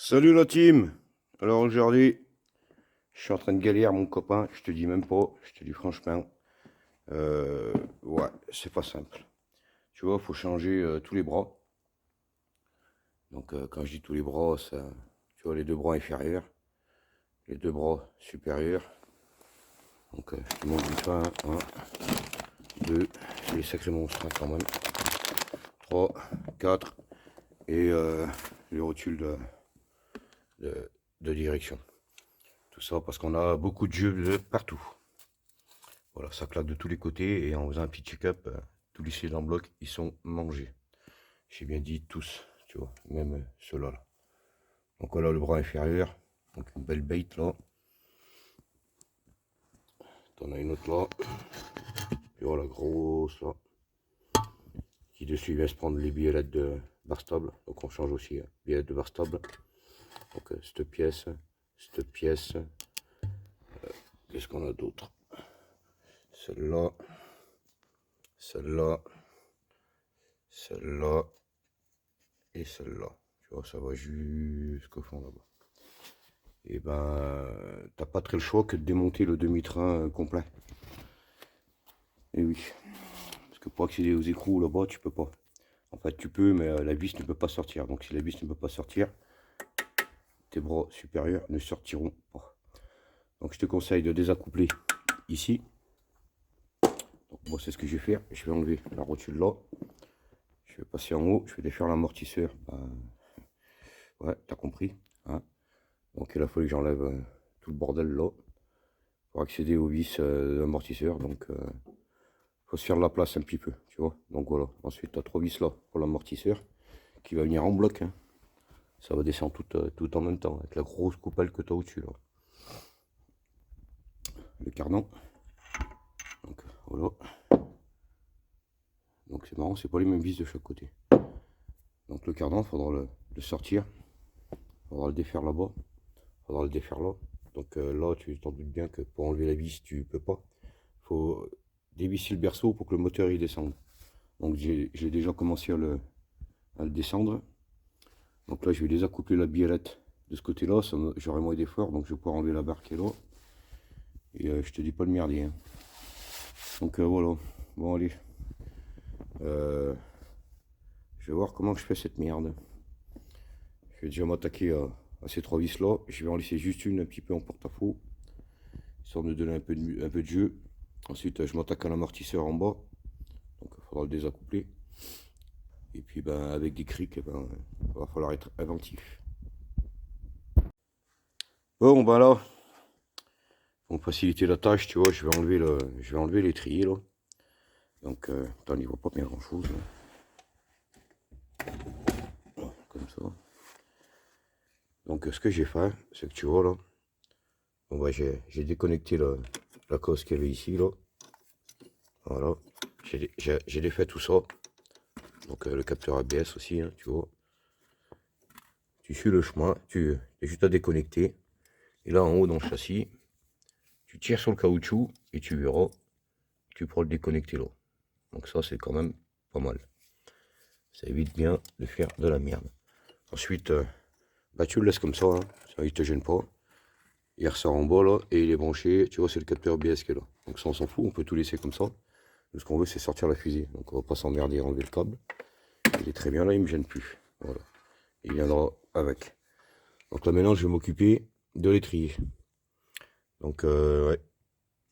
Salut la team. Alors aujourd'hui, je suis en train de galérer mon copain, je te dis même pas, je te dis franchement. Ouais, c'est pas simple. Tu vois, faut changer tous les bras. Donc quand je dis tous les bras, ça, tu vois les deux bras inférieurs, les deux bras supérieurs. Donc je te montre vite fait, hein. 1, 2, c'est des sacrés monstres hein, quand même. 3, 4 et le rotule de direction. Tout ça parce qu'on a beaucoup de jeux de partout. Voilà, ça claque de tous les côtés et en faisant un petit check-up, tous les cylindres en bloc, ils sont mangés. J'ai bien dit tous, tu vois, même ceux-là. Là. Donc voilà le bras inférieur, donc une belle bait là. T'en as une autre là. Puis voilà, grosse là. Qui dessus vient se prendre les billets de bar stable. Donc on change aussi billets de bar stable. Donc cette pièce, qu'est-ce qu'on a d'autre? Celle-là, celle-là, celle-là et celle-là. Tu vois, ça va jusqu'au fond là-bas. Et ben, t'as pas très le choix que de démonter le demi-train complet. Et oui, parce que pour accéder aux écrous là-bas, tu peux pas. En fait, tu peux, mais la vis ne peut pas sortir. Donc si la vis ne peut pas sortir, tes bras supérieurs ne sortiront pas. Donc je te conseille de désaccoupler ici. Donc moi, c'est ce que je vais faire. Je vais enlever la rotule là. Je vais passer en haut. Je vais défaire l'amortisseur. Ouais, t'as compris. Hein. Donc il a fallu que j'enlève tout le bordel là pour accéder aux vis d'amortisseur. Donc faut se faire de la place un petit peu, tu vois. Donc voilà. Ensuite, tu as 3 vis là pour l'amortisseur qui va venir en bloc. Hein. Ça va descendre tout en même temps avec la grosse coupelle que tu as au-dessus là. Le cardan. Donc voilà. Donc c'est marrant, c'est pas les mêmes vis de chaque côté. Donc le cardan, il faudra le sortir. Il faudra le défaire là-bas. Il faudra le défaire là. Donc là, tu t'en doutes bien que pour enlever la vis, tu peux pas. Il faut dévisser le berceau pour que le moteur il descende. Donc j'ai déjà commencé à le descendre. Donc là, je vais désaccoupler la biellette de ce côté-là. J'aurai moins d'efforts, donc je vais pouvoir enlever la barre qui est là. Et je te dis pas le merdier. Hein. Donc voilà. Bon, allez. Je vais voir comment je fais cette merde. Je vais déjà m'attaquer à ces 3 vis-là. Je vais en laisser juste une un petit peu en porte-à-faux. Histoire de donner un peu de jeu. Ensuite, je m'attaque à l'amortisseur en bas. Donc, il faudra le désaccoupler. Et puis, ben, avec des crics, ben, il va falloir être inventif. Bon, ben là, pour faciliter la tâche, tu vois, je vais enlever l'étrier là. Donc, on n'y voit pas bien grand chose. Comme ça. Donc, ce que j'ai fait, c'est que tu vois là, bon, ben, j'ai déconnecté la cause qu'il y avait ici là. Voilà, j'ai défait tout ça. Donc, le capteur ABS aussi, hein, tu vois. Tu suis le chemin, tu es juste à déconnecter. Et là, en haut dans le châssis, tu tires sur le caoutchouc et tu verras, tu pourras le déconnecter là. Donc ça, c'est quand même pas mal. Ça évite bien de faire de la merde. Ensuite, bah, tu le laisses comme ça, hein, ça il te gêne pas. Il ressort en bas là et il est branché, tu vois, c'est le capteur ABS qui est là. Donc ça, on s'en fout, on peut tout laisser comme ça. Ce qu'on veut, c'est sortir la fusée. Donc on va pas s'emmerder à enlever le câble. Il est très bien là, il me gêne plus. Voilà. Il viendra avec. Donc là maintenant, je vais m'occuper de l'étrier. Donc ouais,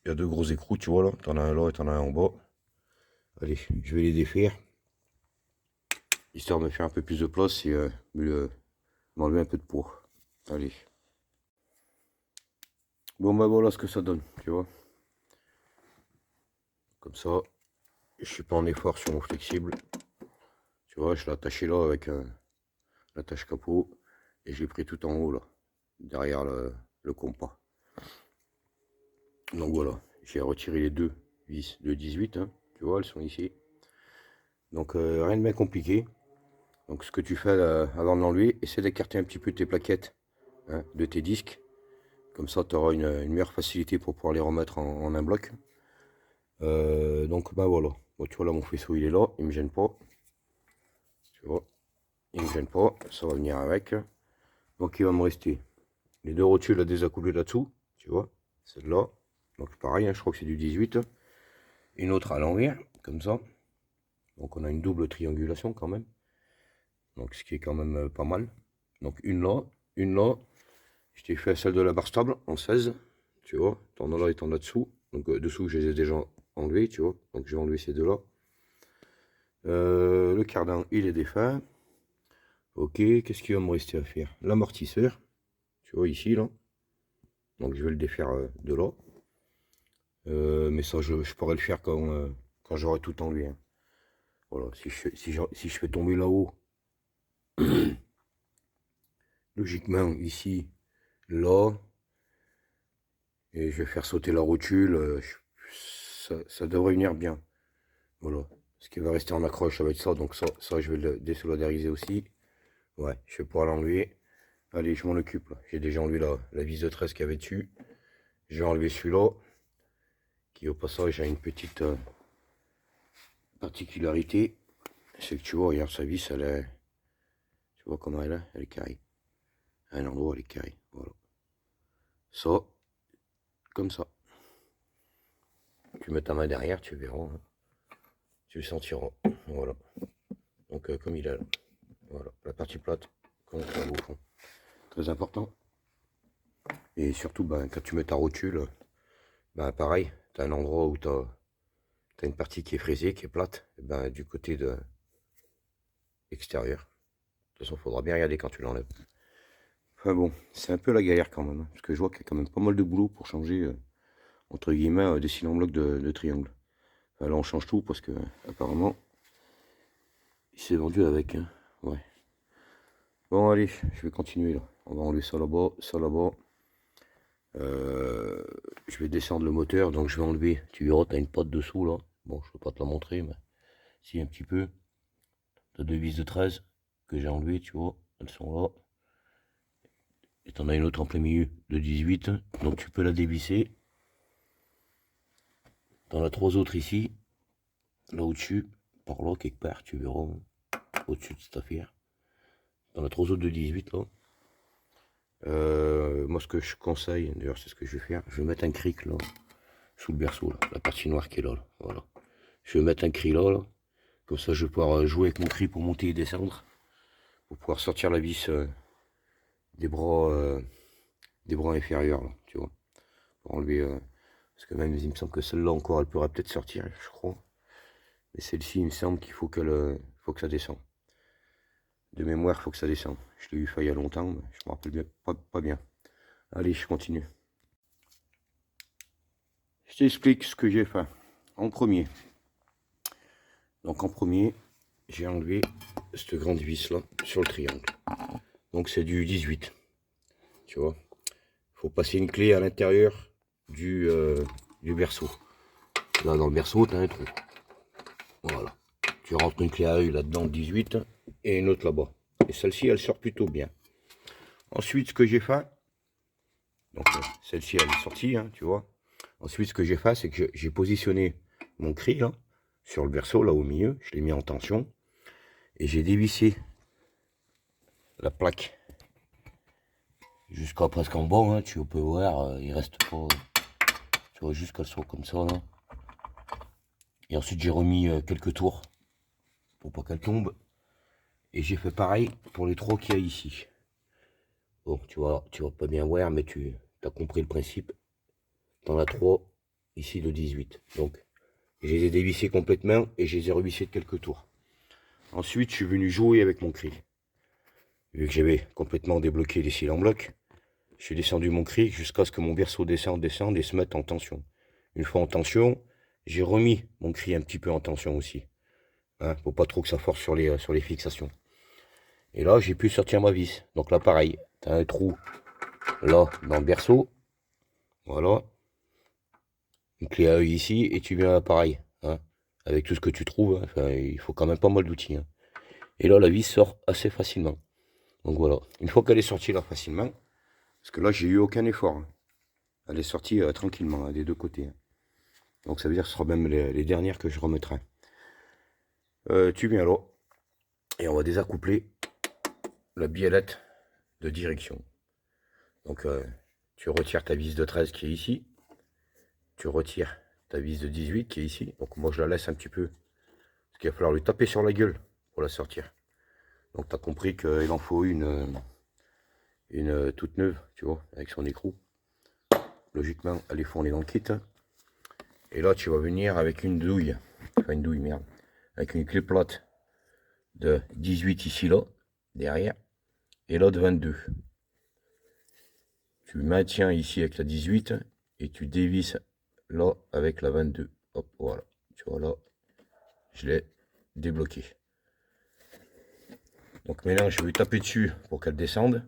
il y a 2 gros écrous, tu vois là. T'en as un là et t'en as un en bas. Allez, je vais les défaire. Histoire de me faire un peu plus de place et m'enlever un peu de poids. Allez. Bon bah voilà ce que ça donne, tu vois. Comme ça, je suis pas en effort sur mon flexible. Tu vois, je l'ai attaché là avec l'attache capot. Et j'ai pris tout en haut là, derrière le compas. Donc voilà, j'ai retiré les 2 vis de 18, hein, tu vois, elles sont ici. Donc rien de bien compliqué. Donc ce que tu fais avant de l'enlever, essaie d'écarter un petit peu tes plaquettes hein, de tes disques. Comme ça, tu auras une meilleure facilité pour pouvoir les remettre en un bloc. Donc bah voilà. Bon, tu vois là mon faisceau il est là, il me gêne pas. Tu vois, il me gêne pas, ça va venir avec. Donc il va me rester les deux rotules à désaccoupler là-dessous, tu vois, celle-là. Donc pareil, hein, je crois que c'est du 18. Une autre à l'envers, comme ça. Donc on a une double triangulation quand même. Donc ce qui est quand même pas mal. Donc une là, une là. Je t'ai fait celle de la barre stable en 16, tu vois. T'en as là et t'en as dessous. Donc dessous, je les ai déjà enlevés, tu vois. Donc je vais enlever ces deux-là. Le cardan, il est défait. Ok, qu'est-ce qu'il va me rester à faire? L'amortisseur, tu vois ici, là. Donc je vais le défaire de là. Mais ça, je pourrais le faire quand j'aurai tout enlevé. Hein. Voilà, si je fais tomber là-haut, logiquement, ici, là, et je vais faire sauter la rotule, ça devrait venir bien. Voilà. Ce qui va rester en accroche, ça va être ça. Donc ça je vais le désolidariser aussi. Ouais, je vais pouvoir l'enlever. Allez, je m'en occupe. J'ai déjà enlevé la vis de 13 qu'il y avait dessus. Je vais enlever celui-là. Qui au passage a une petite particularité. C'est que tu vois, regarde sa vis, elle est... Tu vois comment elle est? Elle est carrée. À un endroit, elle est carrée. Voilà. Ça, comme ça. Tu mets ta main derrière, tu verras. Hein. Tu le sentiras. Voilà. Donc comme il est là. Voilà. La partie plate, comme ça au fond. Très important. Et surtout, ben, quand tu mets ta rotule, ben, pareil, tu as un endroit où tu as une partie qui est fraisée, qui est plate, et ben, du côté de extérieur. De toute façon, il faudra bien regarder quand tu l'enlèves. Enfin bon, c'est un peu la galère quand même, hein, parce que je vois qu'il y a quand même pas mal de boulot pour changer, entre guillemets, des cylindres blocs de triangle. Enfin, là, on change tout parce que, apparemment, il s'est vendu avec. Hein. Ouais. Bon, allez, je vais continuer là. On va enlever ça là-bas, ça là-bas. Je vais descendre le moteur, donc je vais enlever. Tu verras, tu as une patte dessous là. Bon, je ne peux pas te la montrer, mais si un petit peu. Tu as deux vis de 13 que j'ai enlevées, tu vois. Elles sont là. Et tu en as une autre en plein milieu de 18. Donc tu peux la dévisser. Tu en as trois autres ici. Là au-dessus. Par là, quelque part, tu verras. Au-dessus de cette affaire. Tu en as trois autres de 18 là. Moi, ce que je conseille, d'ailleurs, c'est ce que je vais faire. Je vais mettre un cric là. Sous le berceau, là, la partie noire qui est là, là. Voilà. Je vais mettre un cri là, là. Comme ça, je vais pouvoir jouer avec mon cri pour monter et descendre. Pour pouvoir sortir la vis des bras inférieurs, là, tu vois. Pour enlever. Parce que même, il me semble que celle-là encore, elle pourrait peut-être sortir, je crois. Mais celle-ci, il me semble qu'il faut faut que ça descende. De mémoire, il faut que ça descende. Je l'ai eu fait il y a longtemps, mais je me rappelle bien, pas bien. Allez, je continue. Je t'explique ce que j'ai fait. En premier. Donc en premier, j'ai enlevé cette grande vis là sur le triangle. Donc c'est du 18. Tu vois. Il faut passer une clé à l'intérieur du berceau. Là dans le berceau, tu as un trou. Voilà. Tu rentres une clé à œil là-dedans 18 et une autre là-bas. Et celle-ci, elle sort plutôt bien. Ensuite, ce que j'ai fait, donc celle-ci, elle est sortie, hein, tu vois. Ensuite, ce que j'ai fait, c'est que j'ai positionné mon cri là, sur le berceau, là au milieu. Je l'ai mis en tension. Et j'ai dévissé la plaque jusqu'à presque en bas, hein, tu peux voir, il reste pas, tu vois, juste qu'elle soit comme ça là. Et ensuite j'ai remis quelques tours pour pas qu'elle tombe. Et j'ai fait pareil pour les trois qu'il y a ici. Bon, tu vas pas bien voir, mais tu as compris le principe. T'en as trois ici de 18. Donc je les ai dévissés complètement et je les ai revissés de quelques tours. Ensuite je suis venu jouer avec mon cri. Vu que j'avais complètement débloqué les cylindres blocs. J'ai descendu mon cric jusqu'à ce que mon berceau descende et se mette en tension. Une fois en tension, j'ai remis mon cric un petit peu en tension aussi. Hein, faut pas trop que ça force sur les fixations. Et là, j'ai pu sortir ma vis. Donc là, pareil, tu as un trou là dans le berceau. Voilà. Une clé à œil ici et tu viens pareil. Hein, avec tout ce que tu trouves, hein, enfin, il faut quand même pas mal d'outils. Hein. Et là, la vis sort assez facilement. Donc voilà. Une fois qu'elle est sortie là facilement, parce que là, j'ai eu aucun effort. Hein. Elle est sortie tranquillement, hein, des deux côtés. Hein. Donc ça veut dire que ce sera même les dernières que je remettrai. Tu viens là. Et on va désaccoupler la biellette de direction. Donc tu retires ta vis de 13 qui est ici. Tu retires ta vis de 18 qui est ici. Donc moi je la laisse un petit peu. Parce qu'il va falloir lui taper sur la gueule pour la sortir. Donc tu as compris qu'il en faut une toute neuve, tu vois, avec son écrou. Logiquement, elle est fournie dans le kit. Et là, tu vas venir avec une douille. Enfin, une douille, merde. Avec une clé plate de 18 ici, là, derrière. Et là, de 22. Tu maintiens ici avec la 18 et tu dévisses là avec la 22. Hop, voilà. Tu vois là, je l'ai débloqué. Donc maintenant, je vais taper dessus pour qu'elle descende.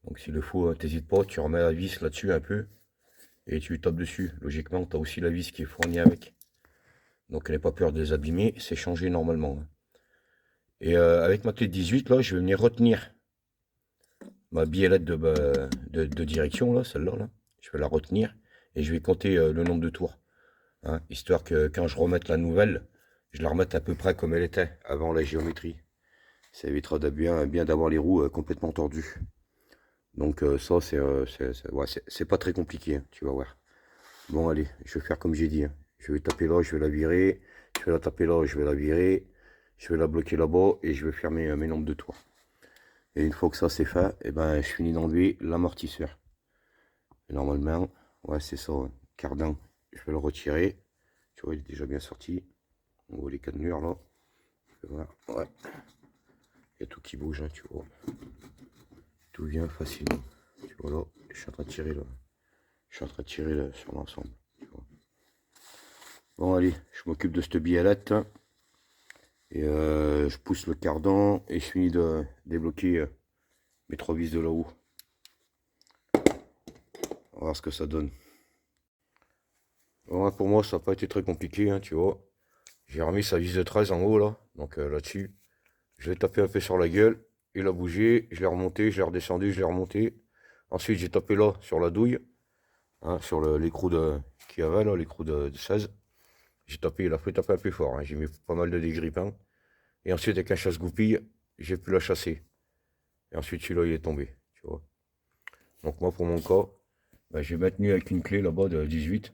Donc s'il le faut, t'hésites pas, tu remets la vis là-dessus un peu. Et tu tapes dessus. Logiquement, tu as aussi la vis qui est fournie avec. Donc n'aie pas peur de les abîmer, c'est changé normalement. Et avec ma clé de 18, là, je vais venir retenir ma biellette de direction, là, celle-là. Là. Je vais la retenir et je vais compter le nombre de tours. Hein, histoire que quand je remette la nouvelle, je la remette à peu près comme elle était avant la géométrie. Ça évitera de bien d'avoir les roues complètement tordues. Donc ça, c'est pas très compliqué, hein, tu vas voir. Bon, allez, je vais faire comme j'ai dit. Hein. Je vais taper là, je vais la virer. Je vais la taper là, je vais la virer. Je vais la bloquer là-bas et je vais fermer mes nombres de tours. Et une fois que ça c'est fait, et ben, je finis d'enlever l'amortisseur. Normalement, ouais, c'est ça. Hein. Cardan, je vais le retirer. Tu vois, il est déjà bien sorti. On voit les cannelures là. Voilà, ouais. Il y a tout qui bouge, hein, tu vois. Tout vient facilement. Tu vois là, je suis en train de tirer là. Je suis en train de tirer là, sur l'ensemble. Bon allez, je m'occupe de cette biellette. Et je pousse le cardan et je finis de débloquer mes 3 vis de là-haut. On va voir ce que ça donne. Bon, pour moi, ça n'a pas été très compliqué, hein, tu vois. J'ai remis sa vis de 13 en haut, là. Donc là-dessus, je l'ai tapé un peu sur la gueule. Il a bougé, je l'ai remonté, je l'ai redescendu, je l'ai remonté. Ensuite, j'ai tapé là, sur la douille. Hein, sur l'écrou qu'il y avait, là, l'écrou de 16. J'ai tapé, il a fait taper un peu fort. Hein, j'ai mis pas mal de dégrippants. Et ensuite, avec un chasse-goupille, j'ai pu la chasser. Et ensuite, celui-là, il est tombé, tu vois. Donc moi, pour mon cas, ben, j'ai maintenu avec une clé là-bas de 18.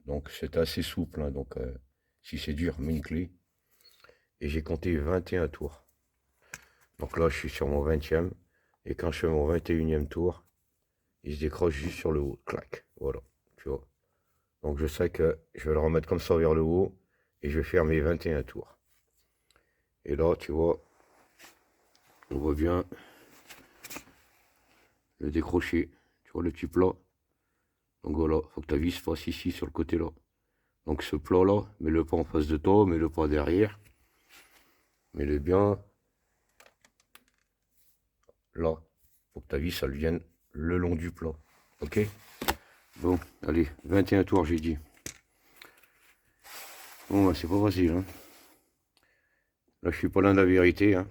Donc c'était assez souple. Hein, donc si c'est dur, mets une clé. Et j'ai compté 21 tours. Donc là, je suis sur mon 20e. Et quand je fais mon 21e tour, il se décroche juste sur le haut. Clac. Voilà. Tu vois. Donc je sais que je vais le remettre comme ça vers le haut. Et je vais faire mes 21 tours. Et là, tu vois, on voit bien le décrocher. Tu vois le petit plat. Donc voilà, faut que ta vis fasse ici sur le côté là. Donc ce plat là, mets-le pas en face de toi, mets-le pas derrière. Mets-le bien là. Faut que ta vis elle vienne le long du plat. Ok? Bon, allez, 21 tours j'ai dit. Bon bah, c'est pas facile. Hein. Là je suis pas loin de la vérité. Hein.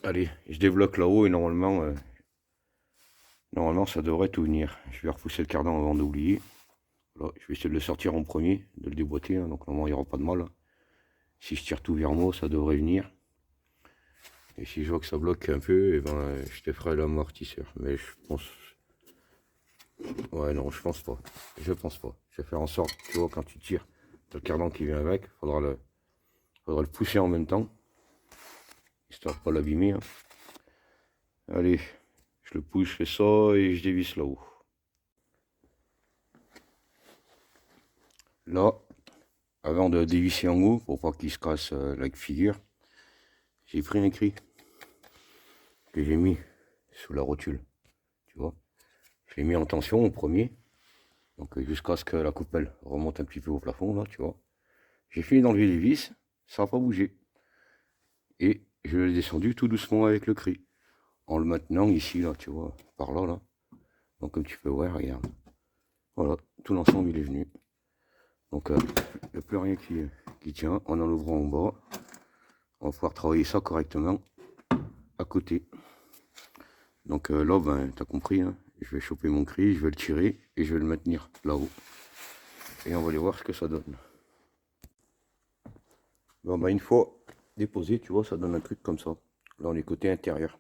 Allez, je débloque là-haut et normalement ça devrait tout venir. Je vais repousser le cardan avant d'oublier. Là, je vais essayer de le sortir en premier, de le déboîter, hein, donc normalement il n'y aura pas de mal. Hein. Si je tire tout vers moi, ça devrait venir. Et si je vois que ça bloque un peu, et ben je te ferai l'amortisseur. Mais je pense. Ouais non, je pense pas. Je pense pas. Je vais faire en sorte, tu vois, quand tu tires, t'as le cardan qui vient avec, faudra le pousser en même temps. Histoire de pas l'abîmer. Hein. Allez, je le pousse, je fais ça et je dévisse là-haut. Là, avant de dévisser en haut, pour pas qu'il se casse la figure, j'ai pris un cri que j'ai mis sous la rotule, tu vois. Je l'ai mis en tension au premier, donc jusqu'à ce que la coupelle remonte un petit peu au plafond, là, tu vois. J'ai fini d'enlever les vis, ça n'a pas bougé. Et je l'ai descendu tout doucement avec le cri, en le maintenant ici, là, tu vois, par là, là. Donc comme tu peux voir, regarde. Voilà, tout l'ensemble il est venu. Donc il n'y a plus rien qui tient. En ouvrant en bas, on va pouvoir travailler ça correctement à côté. Donc là, ben, tu as compris, hein, je vais choper mon cri, je vais le tirer et je vais le maintenir là-haut. Et on va aller voir ce que ça donne. Bon, ben, une fois déposé, tu vois, ça donne un truc comme ça. Là, on est côté intérieur.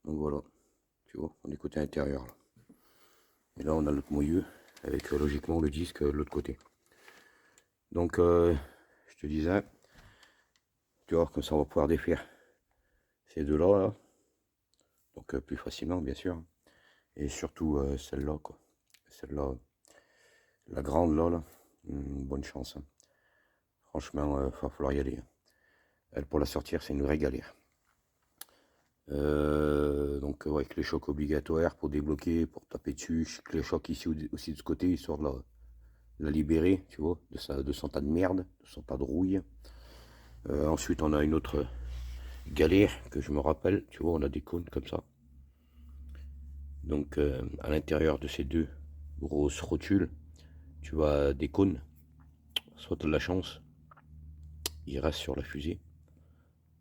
Donc voilà. tu vois, on est côté intérieur là. Et là on a notre moyeu avec logiquement le disque de l'autre côté. Donc je te disais, tu vois, comme ça on va pouvoir défaire ces deux là, donc plus facilement bien sûr, et surtout celle-là quoi, celle-là, la grande là, bonne chance, hein. Franchement il va falloir y aller, hein. Elle pour la sortir c'est une vraie galère. Donc ouais, clé choc obligatoire pour débloquer, pour taper dessus, clé choc ici aussi de ce côté, histoire de la libérer, tu vois, de son tas de merde, de son tas de rouille. Ensuite on a une autre galère que je me rappelle, tu vois, on a des cônes comme ça. Donc à l'intérieur de ces deux grosses rotules, tu as des cônes. Soit tu as de la chance, il reste sur la fusée,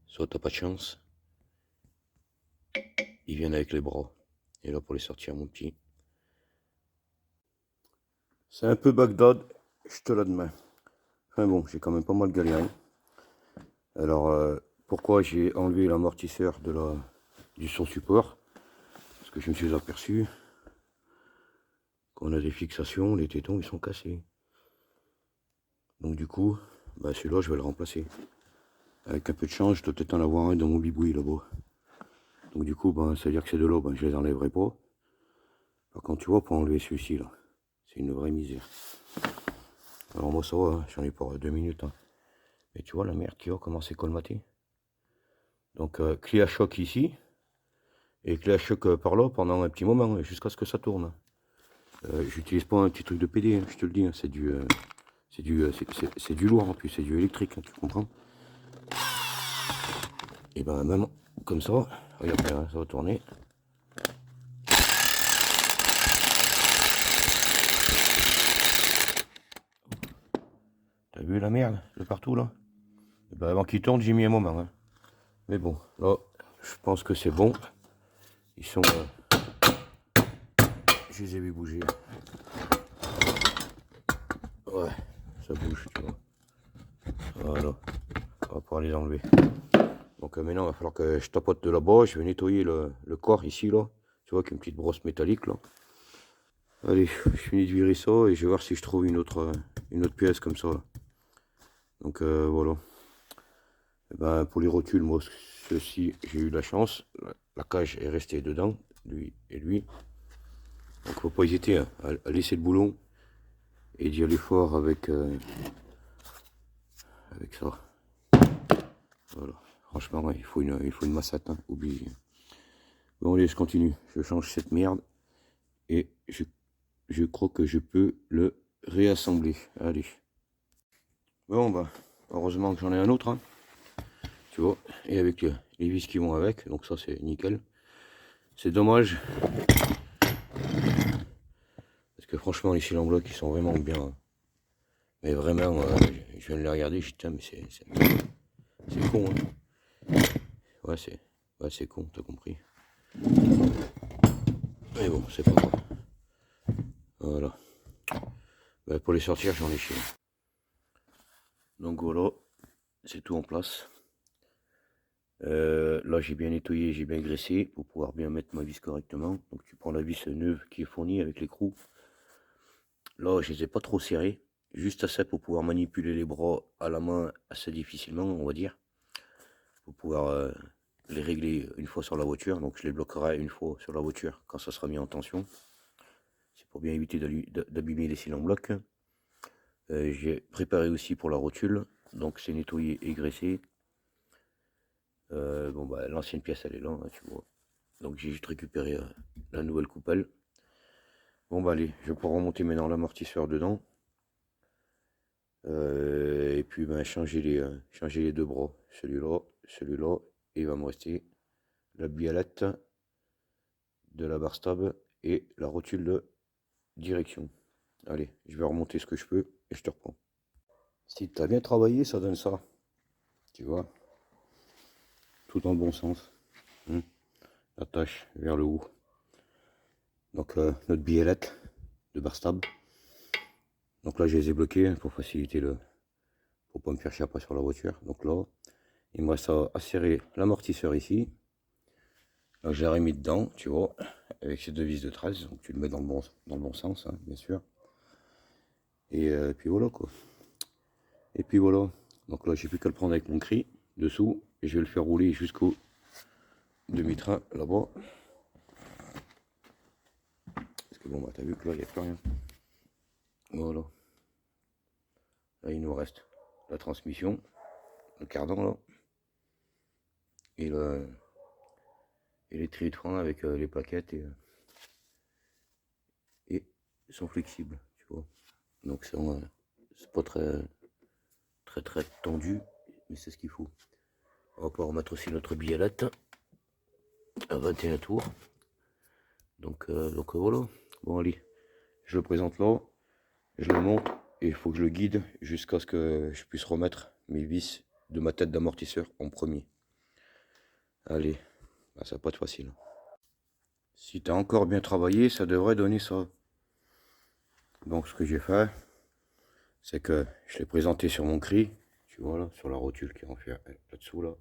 soit tu n'as pas de chance, ils viennent avec les bras. Et là pour les sortir mon petit, c'est un peu Bagdad, je te l'admets. Enfin bon, j'ai quand même pas mal galéré. Alors pourquoi j'ai enlevé l'amortisseur du son support? Parce que je me suis aperçu qu'on a des fixations, les tétons ils sont cassés. Donc du coup, bah, celui-là je vais le remplacer. Avec un peu de chance, je dois peut-être en avoir un dans mon bibouille là-bas. Donc du coup, ben, ça veut dire que ces deux-là, ben, je les enlèverai pas. Par contre, tu vois, pour enlever celui-ci là, c'est une vraie misère. Alors moi ça va, hein, j'en ai pour 2 minutes. Hein. Mais tu vois la merde qui va commencer à colmater. Donc clé à choc ici. Et clé à choc par là pendant un petit moment, jusqu'à ce que ça tourne. J'utilise pas un petit truc de PD, hein, je te le dis, hein, c'est du lourd en plus, c'est du électrique, hein, tu comprends? Et ben même comme ça, regarde, hein, ça va tourner. T'as vu la merde, le partout là? Et ben avant qu'il tourne, j'ai mis un moment. Hein. Mais bon, là, je pense que c'est bon. Ils sont... je les ai vu bouger. Ouais, ça bouge, tu vois. Voilà, on va pouvoir les enlever. Donc maintenant, il va falloir que je tapote de là-bas. Je vais nettoyer le corps ici, là. Tu vois, avec une petite brosse métallique, là. Allez, je finis de virer ça et je vais voir si je trouve une autre pièce comme ça. Là. Donc voilà. Et ben, pour les rotules, moi, ceci, j'ai eu la chance. La cage est restée dedans, lui et lui. Donc faut pas hésiter hein, à laisser le boulon et d'y aller fort avec ça. Voilà. Franchement, ouais, il faut une massette, hein, obligé. Bon allez, je continue. Je change cette merde et je crois que je peux le réassembler. Allez. Bon bah, heureusement que j'en ai un autre, hein, tu vois, et avec les vis qui vont avec, donc ça c'est nickel. C'est dommage parce que franchement les cylindres blocs ils sont vraiment bien. Hein. Mais vraiment, je viens de les regarder, je dis putain mais c'est con. Hein. Ouais c'est con, t'as compris. Mais bon, c'est pas grave. Voilà. Bah, pour les sortir, j'en ai chié. Donc voilà, c'est tout en place. Là, j'ai bien nettoyé, j'ai bien graissé pour pouvoir bien mettre ma vis correctement. Donc tu prends la vis neuve qui est fournie avec l'écrou. Là, je les ai pas trop serrés. Juste assez pour pouvoir manipuler les bras à la main assez difficilement, on va dire. Pour pouvoir les régler une fois sur la voiture. Donc je les bloquerai une fois sur la voiture quand ça sera mis en tension. C'est pour bien éviter d'abîmer les cylindres blocs. J'ai préparé aussi pour la rotule. Donc c'est nettoyé et graissé. Bon bah l'ancienne pièce elle est là, hein, tu vois. Donc j'ai juste récupéré la nouvelle coupelle. Bon bah allez, je vais pouvoir remonter maintenant l'amortisseur dedans. Et puis ben changer les deux bras. Celui-là, et il va me rester la biellette de la barre stab et la rotule de direction. Allez, je vais remonter ce que je peux et je te reprends. Si tu as bien travaillé, ça donne ça. Tu vois, tout dans le bon sens. Attache vers le haut. Donc notre biellette de barre stab. Donc là je les ai bloqués pour faciliter pour pas me faire chier après sur la voiture. Donc là, il me reste à serrer l'amortisseur ici. Là je l'ai remis dedans, tu vois. avec ces deux vis de 13, donc tu le mets dans le bon sens, hein, bien sûr. Et puis voilà quoi. Et puis voilà. Donc là j'ai plus qu'à le prendre avec mon cri dessous et je vais le faire rouler jusqu'au demi-train là-bas. Parce que bon bah t'as vu que là il n'y a plus rien. Voilà. Là il nous reste la transmission, le cardan là. Et l'étrier de frein avec les plaquettes et ils sont flexibles, tu vois. Donc c'est pas très tendu, mais c'est ce qu'il faut. On va pouvoir remettre aussi notre biellette à 21 tours. Donc voilà. Bon allez, je le présente là, je le monte et il faut que je le guide jusqu'à ce que je puisse remettre mes vis de ma tête d'amortisseur en premier. Allez, bah, ça va pas être facile. Si tu as encore bien travaillé, ça devrait donner ça. Donc ce que j'ai fait, c'est que je l'ai présenté sur mon cri, tu vois là, sur la rotule qui est en fer là-dessous, là.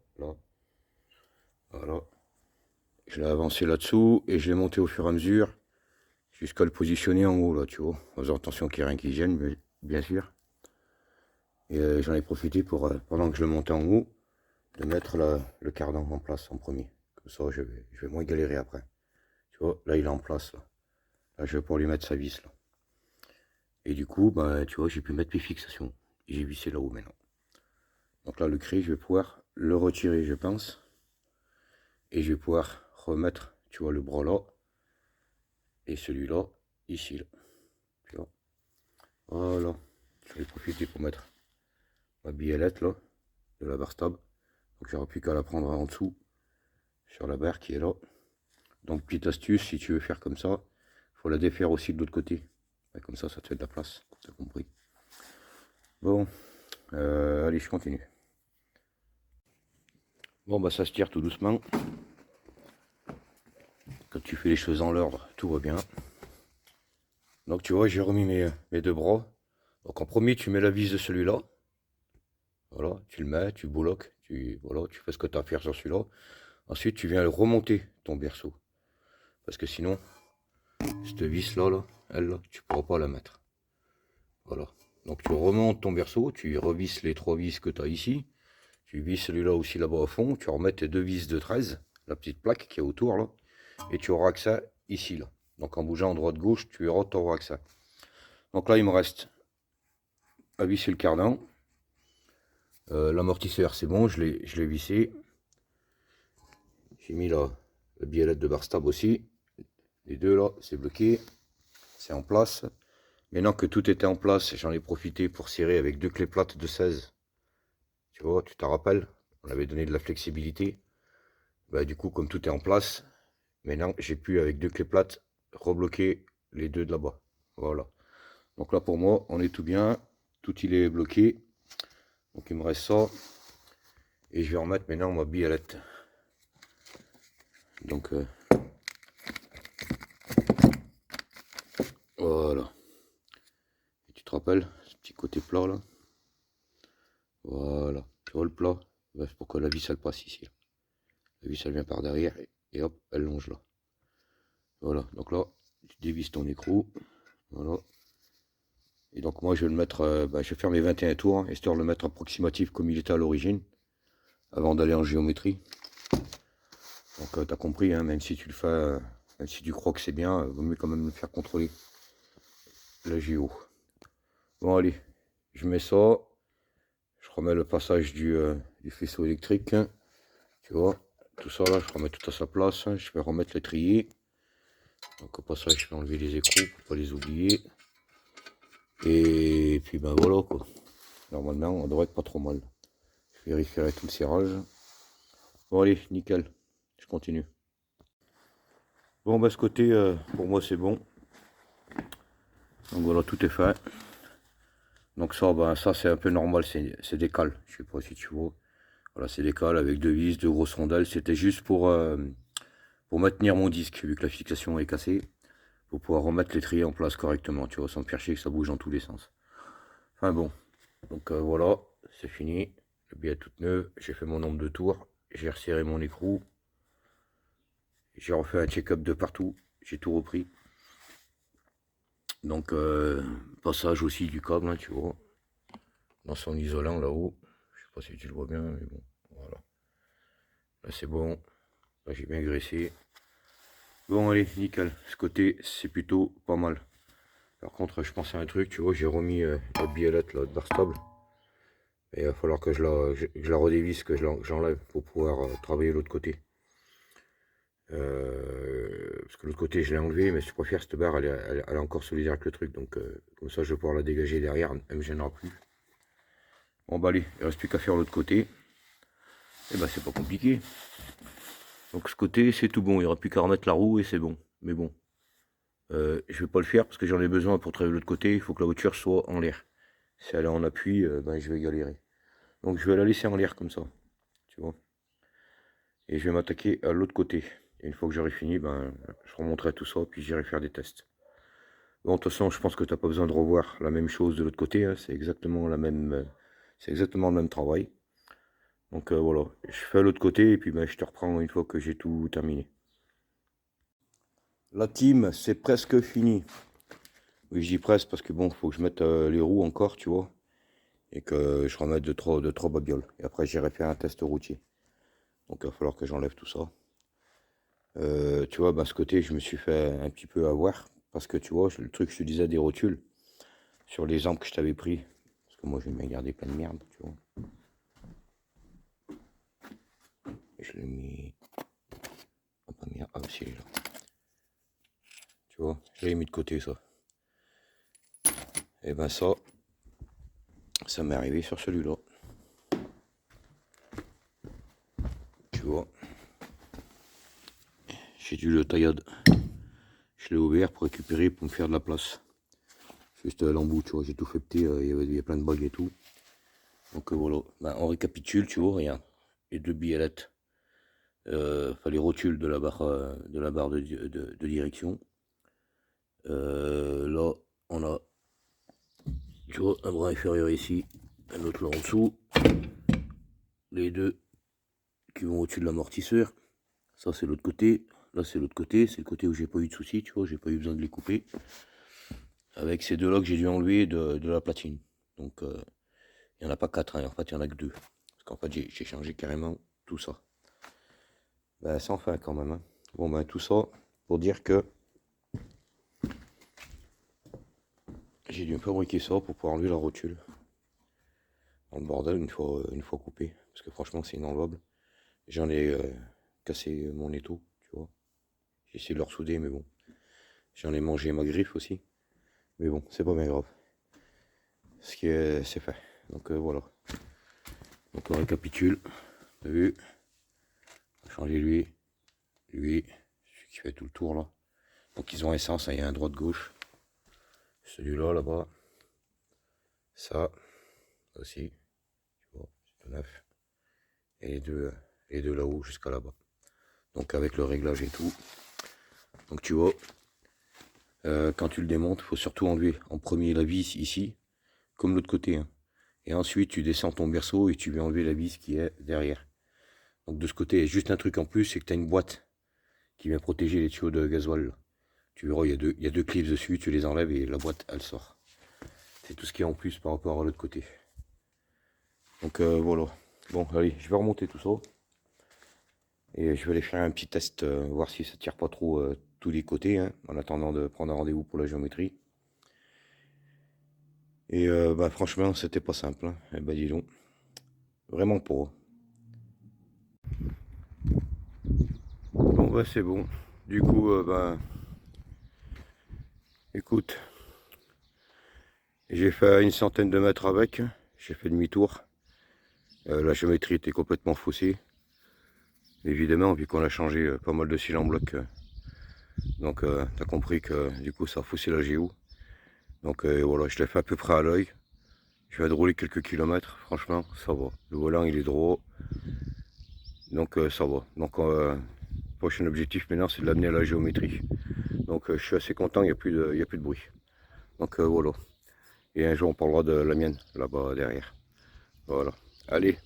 Voilà. Je l'ai avancé là-dessous et je l'ai monté au fur et à mesure jusqu'à le positionner en haut là, tu vois, en faisant attention qu'il n'y ait rien qui gêne, mais bien sûr. Et j'en ai profité pour, pendant que je le montais en haut, de mettre le cardan en place en premier. Comme ça, je vais moins galérer après. Tu vois, là il est en place. Là je vais pouvoir lui mettre sa vis là. Et du coup, bah, tu vois, j'ai pu mettre mes fixations. J'ai vissé là-haut maintenant. Donc là, le cri, je vais pouvoir le retirer, je pense. Et je vais pouvoir remettre, tu vois, le bras là. Et celui-là, ici. Là. Tu vois. Voilà. Je vais profiter pour mettre ma biellette là, de la barre stable. Donc j'aurai plus qu'à la prendre en dessous, sur la barre qui est là. Donc petite astuce, si tu veux faire comme ça, il faut la défaire aussi de l'autre côté. Et comme ça te fait de la place, t'as compris. Bon, allez, je continue. Bon, bah ça se tire tout doucement. Quand tu fais les choses en l'ordre, tout va bien. Donc tu vois, j'ai remis mes deux bras. Donc en premier, tu mets la vis de celui-là. Voilà, tu le mets, tu bloques, voilà, tu fais ce que tu as à faire sur celui-là. Ensuite, tu viens remonter ton berceau. Parce que sinon, cette vis-là, là, elle, là, tu ne pourras pas la mettre. Voilà. Donc tu remontes ton berceau, tu revisses les trois vis que tu as ici. Tu visses celui-là aussi là-bas au fond. Tu remets tes deux vis de 13, la petite plaque qui est autour là. Et tu auras accès ici là. Donc en bougeant en droite-gauche, tu auras accès. Donc là, il me reste à visser le cardan. L'amortisseur, c'est bon, je l'ai vissé. J'ai mis la biellette de barre stable aussi. Les deux là, c'est bloqué. C'est en place. Maintenant que tout était en place, j'en ai profité pour serrer avec deux clés plates de 16. Tu vois, tu t'en rappelles, on avait donné de la flexibilité. Bah, du coup, comme tout est en place, maintenant j'ai pu, avec deux clés plates, rebloquer les deux de là-bas. Voilà. Donc là, pour moi, on est tout bien. Tout il est bloqué. Donc il me reste ça. Et je vais remettre maintenant ma biellette. Donc, voilà. Et tu te rappelles, ce petit côté plat là. Voilà. Tu vois le plat? C'est pour que la vis elle passe ici. Là. La vis elle vient par derrière et hop, elle longe là. Voilà. Donc là, tu dévisses ton écrou. Voilà. Et donc moi je vais le mettre, je vais faire mes 21 tours, hein, histoire de le mettre approximatif comme il était à l'origine, avant d'aller en géométrie. Donc tu as compris, hein, même si tu le fais, même si tu crois que c'est bien, vaut mieux quand même me faire contrôler la géo. Bon allez, je mets ça, je remets le passage du faisceau électrique, hein, tu vois, tout ça là, je remets tout à sa place, hein, je vais remettre l'étrier. Donc au passage je vais enlever les écrous pour pas les oublier. Et puis ben voilà quoi. Normalement on devrait être pas trop mal. Je vérifierai tout le serrage. Bon allez, nickel. Je continue. Bon bah ce côté pour moi c'est bon. Donc voilà, tout est fait. Donc ça, ben, ça c'est un peu normal, c'est des cales. Je sais pas si tu vois. Voilà, c'est des cales avec deux vis, deux grosses rondelles. C'était juste pour maintenir mon disque, vu que la fixation est cassée. Pour pouvoir remettre l'étrier en place correctement, tu vois, sans me faire chier que ça bouge dans tous les sens. Enfin bon, donc voilà, c'est fini. Le billet est toute neuve, j'ai fait mon nombre de tours, j'ai resserré mon écrou. J'ai refait un check-up de partout, j'ai tout repris. Donc passage aussi du câble, hein, tu vois, dans son isolant là-haut. Je sais pas si tu le vois bien, mais bon, voilà. Là c'est bon, là j'ai bien graissé. Bon allez, nickel, ce côté c'est plutôt pas mal. Par contre je pense à un truc, tu vois, j'ai remis la biellette là, de barre stable. Et il va falloir que je la redévisse, que j'enlève pour pouvoir travailler l'autre côté. Parce que l'autre côté je l'ai enlevé, mais je préfère cette barre, elle est encore solidaire avec le truc, donc comme ça je vais pouvoir la dégager derrière, elle me gênera plus. Bon bah allez, il reste plus qu'à faire l'autre côté. Et bah c'est pas compliqué. Donc ce côté c'est tout bon, il n'y aura plus qu'à remettre la roue et c'est bon. Mais bon, je vais pas le faire parce que j'en ai besoin pour travailler l'autre côté, il faut que la voiture soit en l'air. Si elle est en appui, ben, je vais galérer. Donc je vais la laisser en l'air comme ça, tu vois. Et je vais m'attaquer à l'autre côté. Et une fois que j'aurai fini, ben, je remonterai tout ça, puis j'irai faire des tests. Bon, de toute façon, je pense que tu n'as pas besoin de revoir la même chose de l'autre côté, hein. C'est exactement la même, c'est exactement le même travail. Donc voilà, je fais l'autre côté et puis ben, je te reprends une fois que j'ai tout terminé. La team, c'est presque fini. Oui, je dis presque parce que bon, il faut que je mette les roues encore, tu vois. Et que je remette de trois babioles. Et après, j'irai faire un test routier. Donc il va falloir que j'enlève tout ça. Tu vois, ben, ce côté, je me suis fait un petit peu avoir. Parce que tu vois, le truc, je te disais, des rotules. Sur l'exemple que je t'avais pris. Parce que moi, je vais me garder plein de merde, tu vois. Et je l'ai mis... Oh, pas merde. Ah, si, là. Tu vois, je l'ai mis de côté, ça. Et ben ça m'est arrivé sur celui-là. Tu vois. J'ai dû le taillade. Je l'ai ouvert pour récupérer, pour me faire de la place. Juste l'embout, tu vois, j'ai tout fait petit, il y a plein de bugs et tout. Donc voilà, ben, on récapitule, tu vois, regarde. Les deux biellettes. Enfin, les rotules de la barre de direction. Là, on a, tu vois, un bras inférieur ici, un autre là en dessous. Les deux qui vont au-dessus de l'amortisseur. Ça, c'est l'autre côté. Là, c'est l'autre côté. C'est le côté où j'ai pas eu de soucis, tu vois, j'ai pas eu besoin de les couper. Avec ces deux-là que j'ai dû enlever de la platine. Donc, il n'y en a pas quatre, hein. En fait, il n'y en a que deux. Parce qu'en fait, j'ai changé carrément tout ça. Ben, sans fin quand même, hein. Bon, ben, tout ça pour dire que j'ai dû fabriquer ça pour pouvoir enlever la rotule. Dans le bordel, une fois coupé. Parce que franchement, c'est inenlevable. J'en ai cassé mon étau, tu vois. J'ai essayé de le ressouder, mais bon. J'en ai mangé ma griffe aussi. Mais bon, c'est pas bien grave. Ce qui est, c'est fait. Donc voilà. Donc on récapitule. T'as vu? On va changer lui, celui qui fait tout le tour là. Donc ils ont un sens, hein, il y a un droit de gauche. Celui-là là-bas. Ça aussi. Tu vois, c'est tout neuf. Et les deux là-haut jusqu'à là-bas. Donc avec le réglage et tout. Donc tu vois, quand tu le démontes, il faut surtout enlever en premier la vis ici, comme l'autre côté, hein. Et ensuite tu descends ton berceau et tu vas enlever la vis qui est derrière. Donc de ce côté, juste un truc en plus, c'est que tu as une boîte qui vient protéger les tuyaux de gasoil, là. Tu verras, il y a deux clips dessus, tu les enlèves et la boîte elle sort. C'est tout ce qui est en plus par rapport à l'autre côté. Donc voilà. Bon allez, je vais remonter tout ça. Et je vais aller faire un petit test, voir si ça tire pas trop tous les côtés, hein, en attendant de prendre un rendez-vous pour la géométrie. Et bah franchement c'était pas simple, hein. Et bah dis donc. Vraiment pas. Bon bah c'est bon. Du coup bah écoute. J'ai fait une centaine de mètres avec. J'ai fait demi-tour. La géométrie était complètement faussée. Évidemment, vu qu'on a changé pas mal de cylindres en bloc. Donc t'as compris que du coup ça a faussé la géo. Donc voilà, je l'ai fait à peu près à l'œil. Je viens de rouler quelques kilomètres, franchement ça va. Le volant il est droit. Donc ça va. Donc prochain objectif maintenant c'est de l'amener à la géométrie. Donc je suis assez content, il n'y a plus de bruit. Donc voilà. Et un jour on parlera de la mienne là-bas derrière. Voilà. Allez,